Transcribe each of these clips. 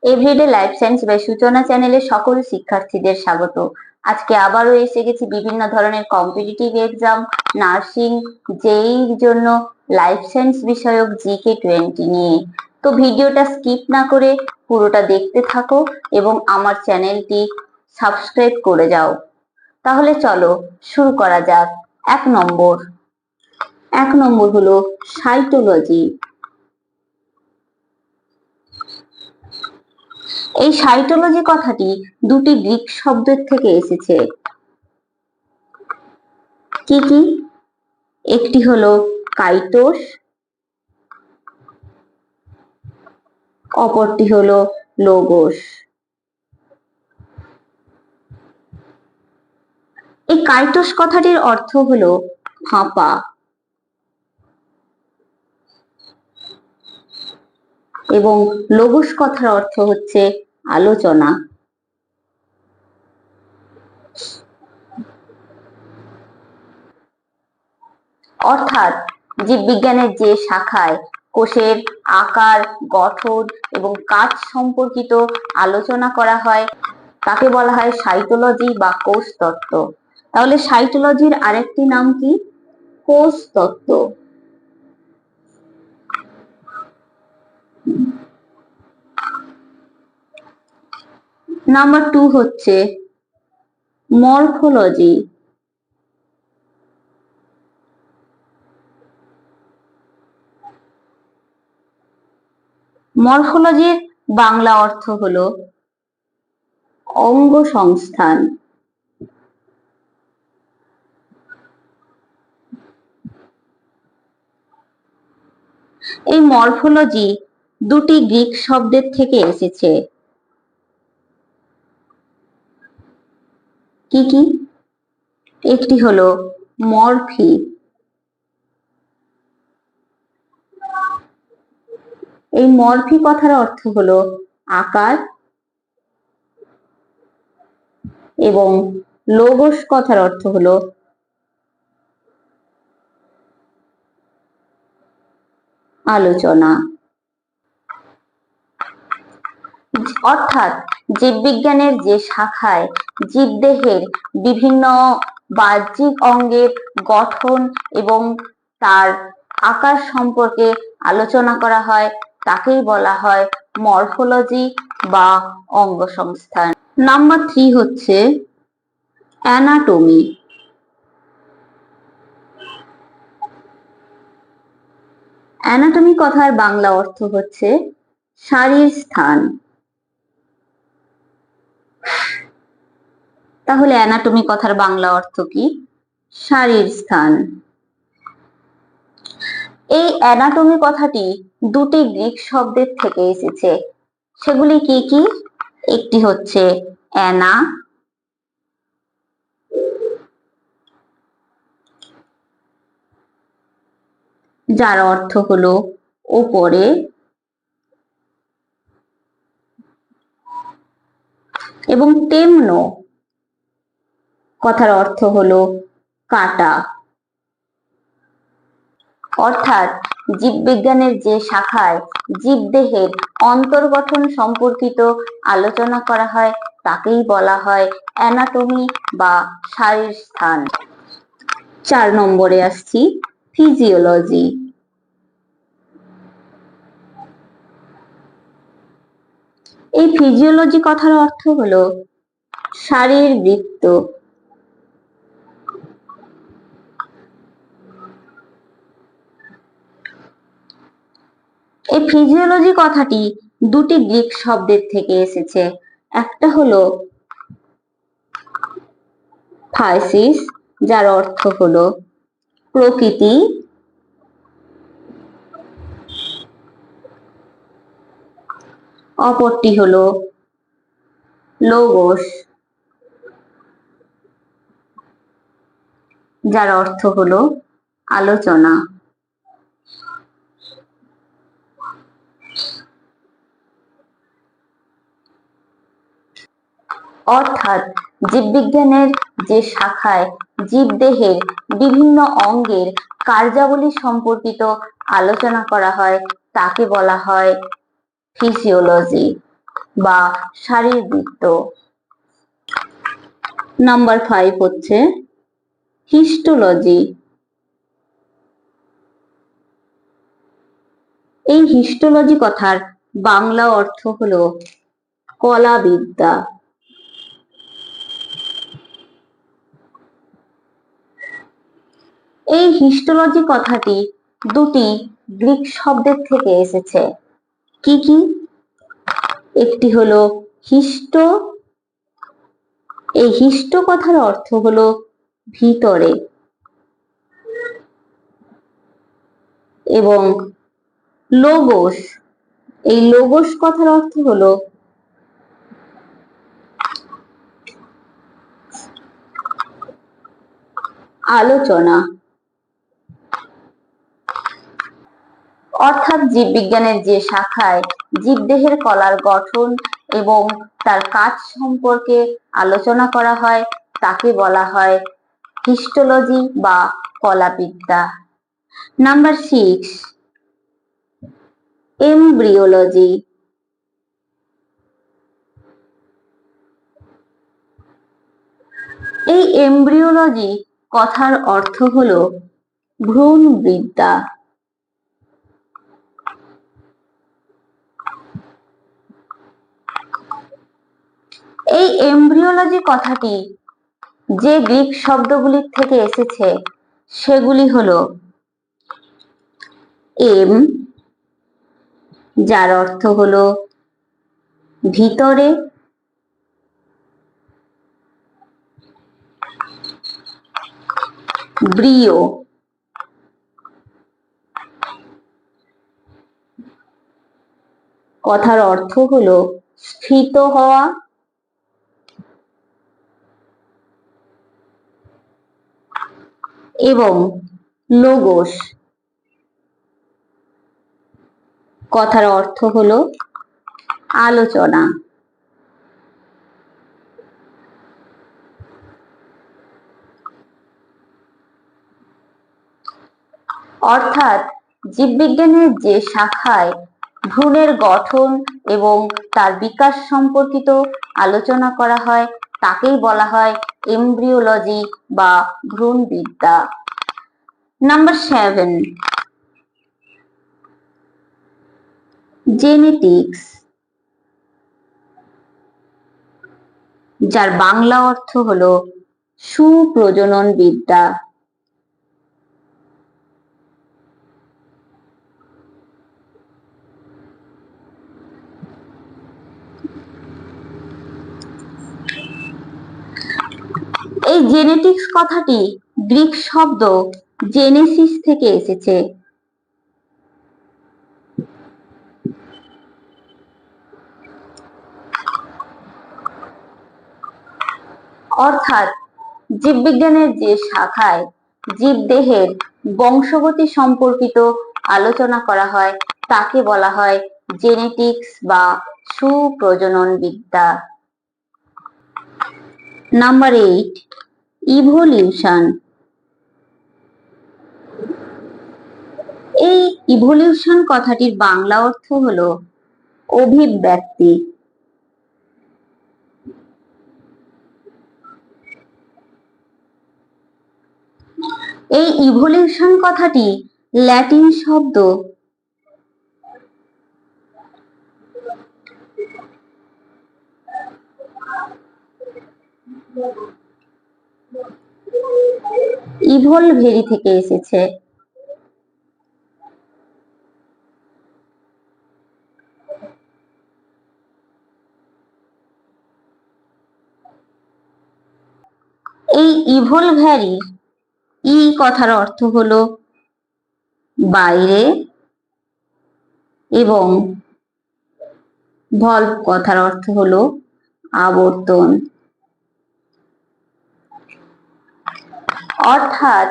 Everyday life science by সূচনা চ্যানেলে সকল শিক্ষার্থীদের স্বাগত। আজকে আবারও এসে গেছি বিভিন্ন ধরনের কম্পিটিটিভ এক্সাম, নার্সিং, জেইর জন্য লাইফ সায়েন্স বিষয়ক জিকে 20 নিয়ে। তো ভিডিওটা স্কিপ না করে পুরোটা দেখতে থাকো এবং আমার চ্যানেলটি সাবস্ক্রাইব করে যাও। তাহলে চলো শুরু করা যাক। এক নম্বর হলো সাইটোলজি। এই সাইটোলজি কথাটি দুটি গ্রিক শব্দের থেকে এসেছে। কি কি? একটি হলো কাইটোস, অপরটি হলো লোগোস। এই কাইটোস কথাটির অর্থ হলো ফাঁপা এবং লোগোস কথার অর্থ হচ্ছে আলোচনা। অর্থাৎ জীববিজ্ঞানের যে শাখায় কোষের আকার, গঠন এবং কাজ সম্পর্কিত আলোচনা করা হয় তাকে বলা হয় সাইটোলজি বা কোষ তত্ত্ব। তাহলে সাইটোলজির আরেকটি নাম কি? কোষ তত্ত্ব। নাম্বার 2 হচ্ছে মরফোলজি। মরফোলজির বাংলা অর্থ হলো অঙ্গ সংস্থান। এই মরফোলজি দুটি গ্রিক শব্দের থেকে এসেছে। কি কি? একটি হলো মরফি, এই মরফি কথার অর্থ হলো আকার, এবং লোগোস কথার অর্থ হলো আলোচনা। অর্থাৎ জীববিজ্ঞানের যে শাখায় জীবদেহের বিভিন্ন বাহ্যিক অঙ্গের গঠন এবং তার আকার সম্পর্কে আলোচনা করা হয় তাকেই বলা হয় মরফোলজি বা অঙ্গ সংস্থান। নাম্বার 3 হচ্ছে অ্যানাটমি। অ্যানাটমি কথার বাংলা অর্থ হচ্ছে শারীর স্থান। তাহলে অ্যানাটমি কথার বাংলা অর্থ কি? শারীর স্থান। এই অ্যানাটমি কথাটি দুটি গ্রিক শব্দের থেকে এসেছে। সেগুলি কি কি? একটি হচ্ছে অ্যানা, যার অর্থ হলো ওপরে, এবং টেমনো কথার অর্থ হলো কাটা। অর্থাৎ জীববিজ্ঞানের যে শাখায় জীবদেহের অন্তর্গঠন সম্পর্কিত আলোচনা করা হয় তাকেই বলা হয় অ্যানাটমি বা শারীর স্থান। 4 নম্বরে আসছি ফিজিওলজি। এই ফিজিওলজি কথার অর্থ হলো শারীরবৃত্ত। এই ফিজিওলজি কথাটি দুটি গ্রিক শব্দের থেকে এসেছে। একটা হলো ফাইসিস, যার অর্থ হলো প্রকৃতি, অপরটি হলো লোগোস, যার অর্থ হলো আলোচনা। অর্থাৎ জীববিজ্ঞানের যে শাখায় জীবদেহের বিভিন্ন অঙ্গের কার্যাবলী সম্পর্কিত আলোচনা করা হয় তাকে বলা হয় ফিজিওলজি। বা শারীরবৃত্ত। নাম্বার 5 হচ্ছে হিস্টোলজি। এই হিস্টোলজি কথার বাংলা অর্থ হলো কলাবিদ্যা। এই হিস্টোলজি কথাটি দুটি গ্রিক শব্দের থেকে এসেছে। কি কি? একটি হলো হিস্টো, এই হিস্টো কথার অর্থ হলো ভিতরে, এবং লোগোস, এই লোগোস কথার অর্থ হলো আলোচনা। অর্থাৎ জীববিজ্ঞানের যে শাখায় জীবদেহের কলার গঠন এবং তার কাজ সম্পর্কে আলোচনা করা হয় তাকে বলা হয় হিস্টোলজি বা কলাবিদ্যা। Number 6 embryology. এই এমব্রিওলজি কথার অর্থ হলো ভ্রূণবিদ্যা। এই এমব্রিওলজি কথাটি যে গ্রিক শব্দগুলির থেকে এসেছে সেগুলি হলো এম, যার অর্থ হলো ভিতরে, ব্রিও, কথার অর্থ হলো স্থিত হওয়া, এবং লোগোস, কথার অর্থ হলো আলোচনা। অর্থাৎ জীববিজ্ঞানের যে শাখায় ভ্রূণের গঠন এবং তার বিকাশ সম্পর্কিত আলোচনা করা হয় তাকেই বলা হয় এমব্রিওলজি বা ভ্রূণবিদ্যা। নাম্বার 7 জেনেটিক্স, যার বাংলা অর্থ হলো সুপ্রজনন বিদ্যা। এই জেনেটিক্স কথাটি গ্রিক শব্দ জেনেসিস থেকে এসেছে। অর্থাৎ জীববিজ্ঞানের যে শাখায় জীবদেহের বংশগতি সম্পর্কিত আলোচনা করা হয় তাকে বলা হয় জেনেটিক্স বা সুপ্রজনন বিদ্যা। Number 8 evolution. এই ইভলিউশন কথাটির বাংলা অর্থ হলো অভিব্যক্তি। এই ইভলিউশন কথাটি ল্যাটিন শব্দ ইভলভেরি থেকে এসেছে। এই ইভলভ্যারি ই কথার অর্থ হলো বাইরে, এবং ভলভ কথার অর্থ হলো আবর্তন। অর্থাৎ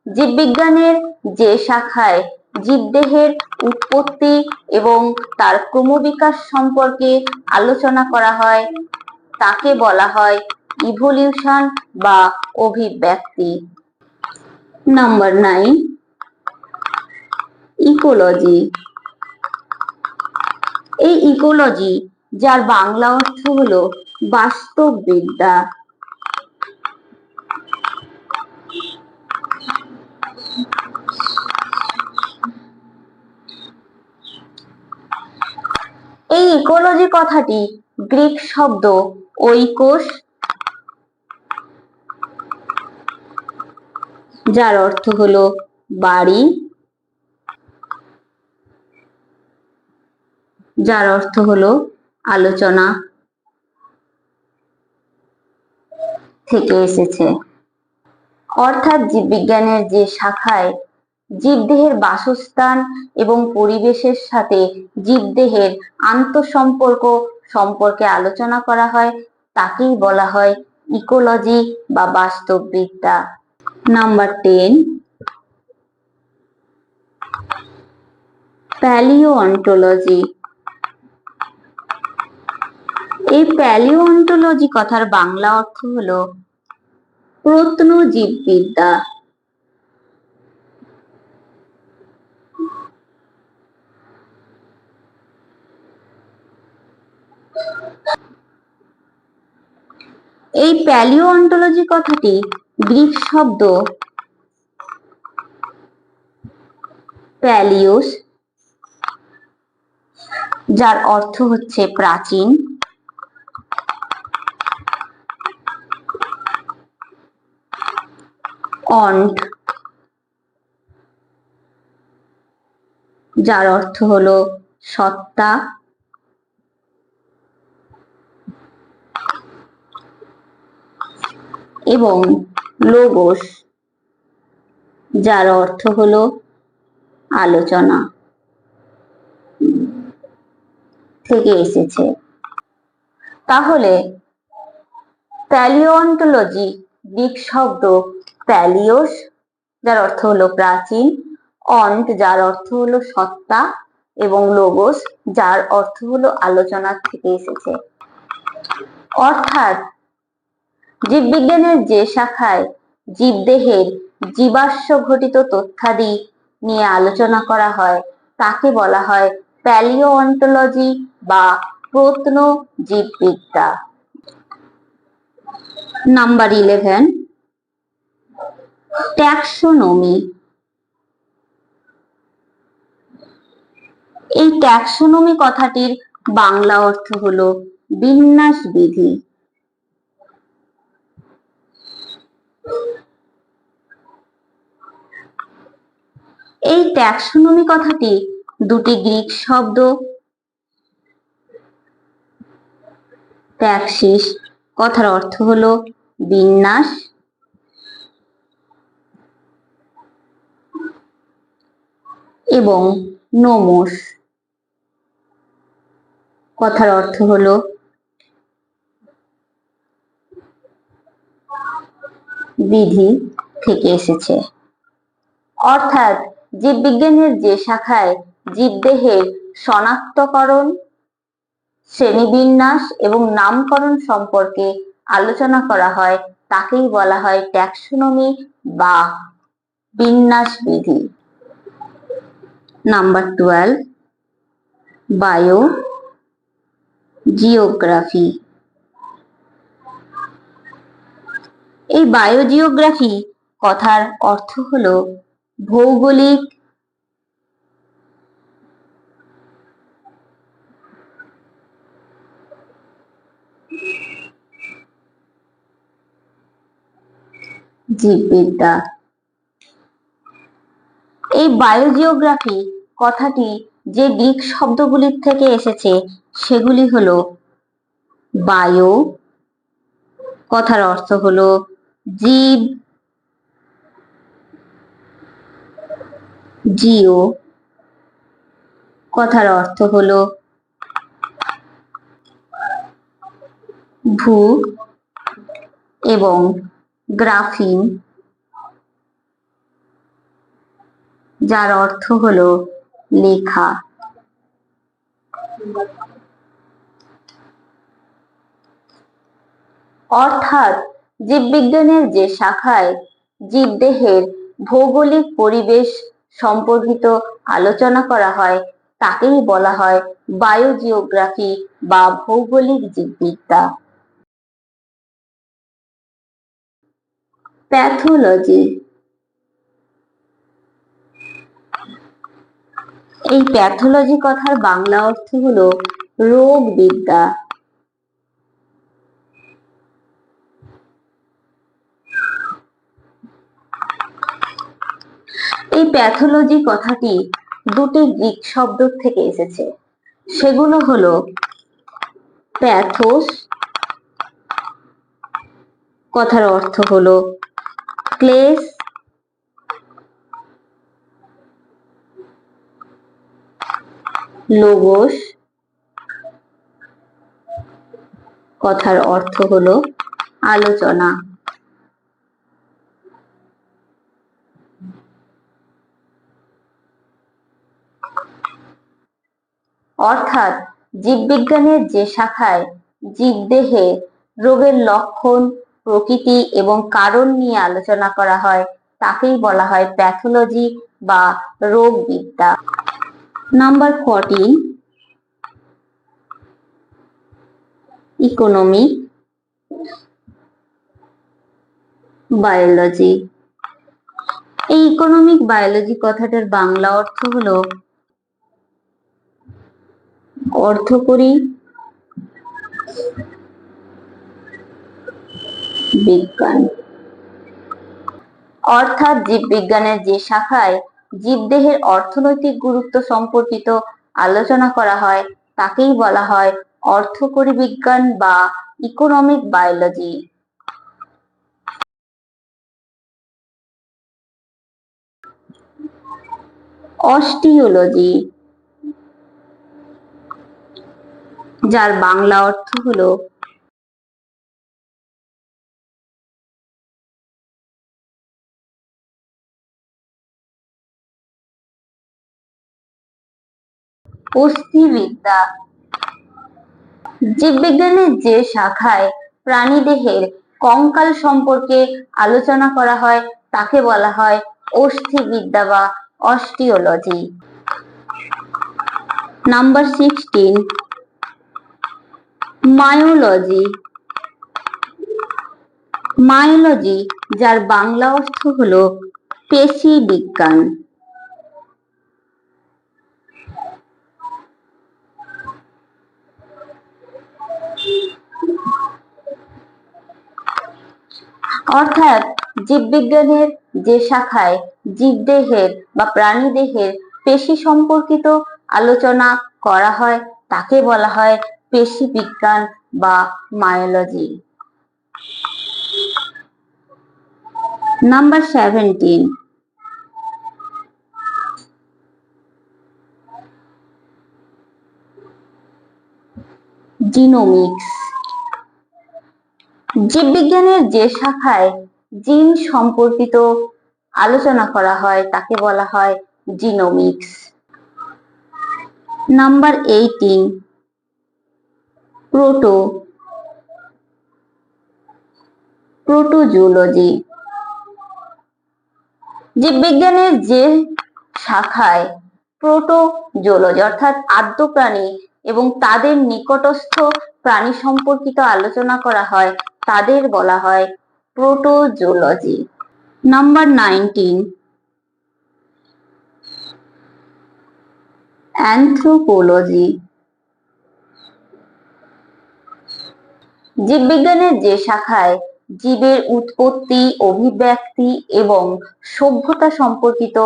জীববিজ্ঞানের যে শাখায় জীবদেহের উৎপত্তি এবং তার ক্রমবিকাশ সম্পর্কে আলোচনা করা হয় তাকে বলা হয় ইভলিউশন বা অভিব্যক্তি। Number 9 ecology. এই ইকোলজি যার বাংলা অর্থ হলো বাস্তববিদ্যা। এই ইকোলজি কথাটি গ্রিক শব্দ ওইকোস, যার অর্থ হলো বাড়ি, যার অর্থ হলো আলোচনা থেকে এসেছে। অর্থাৎ জীববিজ্ঞানের যে শাখায় জীবদেহের বাসস্থান এবং পরিবেশের সাথে জীবদেহের আন্তঃসম্পর্ক সম্পর্কে আলোচনা করা হয় তাকেই বলা হয় ইকোলজি বা বাস্তববিদ্যা। নাম্বার 10, প্যালিওঅন্টোলজি। এই প্যালিওঅন্টোলজি কথার বাংলা অর্থ হলো প্রত্নজীববিদ্যা। এই প্যালিওঅন্টোলজি কথাটি গ্রিক শব্দ প্যালিওস, যার অর্থ হচ্ছে প্রাচীন, অন্ট, যার অর্থ হলো সত্তা, এবং লোগোস, যার অর্থ হলো আলোচনা থেকে এসেছে। তাহলে প্যালিওঅন্টোলজি গ্রিক শব্দ প্যালিওস, যার অর্থ হলো প্রাচীন, অন্ট, যার অর্থ হলো সত্তা, এবং লোগোস, যার অর্থ হলো আলোচনা থেকে এসেছে। অর্থাৎ জীববিজ্ঞানের যে শাখায় জীবদেহের জীবাশ্ম ঘটিত তথ্যাদি নিয়ে আলোচনা করা হয় তাকে বলা হয় প্যালিওঅন্টোলজি বা প্রত্নজীববিদ্যা। Number 11, taxonomy. এই ট্যাক্সোনমি কথাটির বাংলা অর্থ হলো বিন্যাস বিধি। এই ট্যাক্সোনমি কথাটি দুটি গ্রিক শব্দ ট্যাক্সিস কথার অর্থ হলো বিন্যাস, এবং নোমোস কথার অর্থ হলো বিধি থেকে এসেছে। অর্থাৎ জীববিজ্ঞানের যে শাখায় জীবদেহের শনাক্তকরণ, শ্রেণীবিন্যাস এবং নামকরণ সম্পর্কে আলোচনা করা হয় তাকেই বলা হয় ট্যাক্সোনমি বা বিন্যাস বিধি। Number 12, biogeography. এই বায়োজিওগ্রাফি কথার অর্থ হলো ভৌগোলিক জীববিদ্যা। এই বায়োজিওগ্রাফি কথাটি যে গ্রিক শব্দগুলির থেকে এসেছে সেগুলি হলো বায়ো কথার অর্থ হলো জীব, জিও কথার অর্থ হলো ভূ, এবং গ্রাফিন, যার অর্থ হলো লেখা। অর্থাৎ জীববিজ্ঞানের যে শাখায় জীবদেহের ভৌগোলিক পরিবেশ সম্পর্কিত আলোচনা করা হয় তাকেই বলা হয় বায়োজিওগ্রাফি বা ভৌগোলিক জীববিদ্যা। প্যাথোলজি। এই প্যাথোলজি কথার বাংলা অর্থ হলো রোগ বিদ্যা। এই প্যাথোলজি কথাটি দুটি গ্রিক শব্দ থেকে এসেছে, সেগুলো হলো প্যাথোস কথার অর্থ হলো ক্লেশ, লোগোস কথার অর্থ হলো আলোচনা। অর্থাৎ জীববিজ্ঞানের যে শাখায় জীবদেহে রোগের লক্ষণ, প্রকৃতি এবং কারণ নিয়ে আলোচনা করা হয় তাকেই বলা হয় প্যাথোলজি বা রোগবিদ্যা। Number 14, economic biology. এই ইকোনমিক বায়োলজি কথাটার বাংলা অর্থ হলো অর্থকরী বিজ্ঞান। অর্থাৎ জীববিজ্ঞানের যে শাখায় জীবদেহের অর্থনৈতিক গুরুত্ব সম্পর্কিত আলোচনা করা হয় তাকেই বলা হয় অর্থকরী বিজ্ঞান বা ইকোনমিক বায়োলজি। অস্টিওলজি, যার বাংলা অর্থ হলো অস্থিবিদ্যা। জীববিজ্ঞানের যে শাখায় প্রাণীদেহের কঙ্কাল সম্পর্কে আলোচনা করা হয় তাকে বলা হয় অস্থিবিদ্যা বা অস্টিওলজি। নাম্বার 16, মায়োলজি। মায়োলজি, যার বাংলা অর্থ হলো পেশি বিজ্ঞান। অর্থাৎ জীববিজ্ঞানের যে শাখায় জীবদেহের বা প্রাণীদেহের পেশি সম্পর্কিত আলোচনা করা হয় তাকে বলা হয় পেশি বিজ্ঞান বা মায়োলজি। Number 17, genomics. জীববিজ্ঞানের যে শাখায় জিন সম্পর্কিত আলোচনা করা হয় তাকে বলা হয় জিনোমিক্স। নাম্বার 18, প্রোটোজুলজি। জীববিজ্ঞানের যে শাখায় প্রোটোজোলজি অর্থাৎ আদ্য প্রাণী এবং তাদের নিকটস্থ প্রাণী সম্পর্কিত আলোচনা করা হয় তাদের বলা হয় প্রোটোজোলজি। Number 19, anthropology. জীববিজ্ঞানের যে শাখায় জীবের উৎপত্তি, অভিব্যক্তি এবং সভ্যতা সম্পর্কিত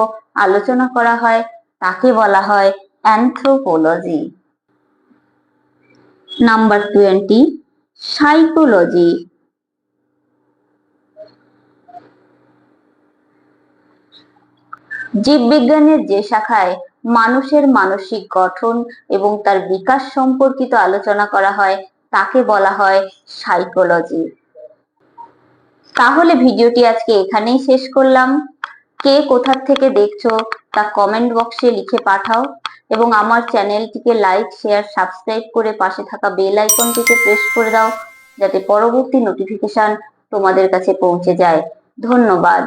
আলোচনা করা হয় তাকে বলা হয় অ্যানথ্রোপোলজি। Number 20, psychology. জীববিজ্ঞানের যে শাখায় মানুষের মানসিক গঠন এবং তার বিকাশ সম্পর্কিত আলোচনা করা হয় তাকে বলা হয় সাইকোলজি। তাহলে ভিডিওটি আজকে এখানেই শেষ করলাম। কে কোথা থেকে দেখছো তা কমেন্ট বক্সে লিখে পাঠাও এবং আমার চ্যানেলটিকে লাইক, শেয়ার, সাবস্ক্রাইব করে পাশে থাকা বেল আইকনটিকে প্রেস করে দাও যাতে পরবর্তী নোটিফিকেশন তোমাদের কাছে পৌঁছে যায়। ধন্যবাদ।